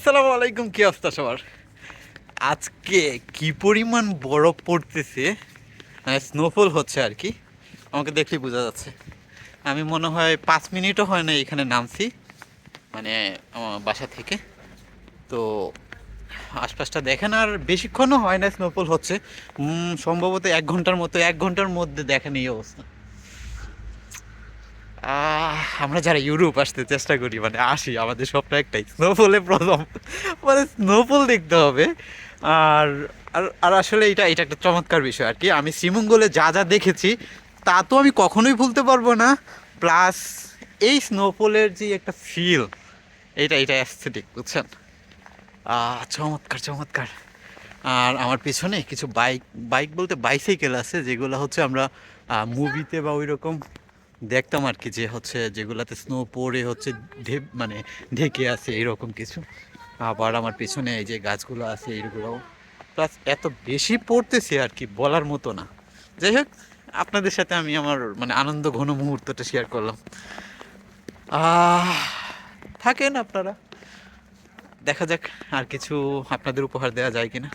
আসসালামু আলাইকুম, কি অবস্থা সবার? আজকে কি পরিমাণ বরফ পড়তেছে, মানে স্নোফল হচ্ছে আর কি, আমাকে দেখলেই বোঝা যাচ্ছে। আমি মনে হয় 5 মিনিটও হয় না এখানে নামছি, মানে আমার বাসা থেকে। তো আশপাশটা দেখেন, আর বেশিক্ষণও হয় না স্নোফল হচ্ছে। সম্ভবত 1 ঘন্টার মতো, 1 ঘন্টার মধ্যে দেখেন এই অবস্থা। আমরা যারা ইউরোপ আসতে চেষ্টা করি, মানে আসি, আমাদের স্বপ্ন একটাই স্নোফলে প্রথম, মানে স্নোফল দেখতে হবে। আর আর আর আসলে এটা এটা একটা চমৎকার বিষয় আর কি। আমি শ্রীমঙ্গলে যা যা দেখেছি তা তো আমি কখনোই ভুলতে পারবো না। প্লাস এই স্নোফলের যে একটা ফিল, এটা এটা অ্যাস্থেটিক, বুঝছেন? চমৎকার চমৎকার। আর আমার পেছনে কিছু বাইক, বাইক বলতে বাইসাইকেল আছে, যেগুলো হচ্ছে আমরা মুভিতে বা ওই রকম দেখতাম আর কি, যে হচ্ছে যেগুলাতে স্নো পড়ে হচ্ছে মানে ঢেকে আছে এরকম কিছু। আবার আমার পেছনে এই যে গাছগুলো আছে এইগুলো, প্লাস এত বেশি পড়তেছে আর কি বলার মতো না। যাই হোক, আপনাদের সাথে আমি আমার মানে আনন্দ ঘন মুহূর্তটা শেয়ার করলাম। আহ থাকেন আপনারা, দেখা যাক আর কিছু আপনাদের উপহার দেওয়া যায় কিনা।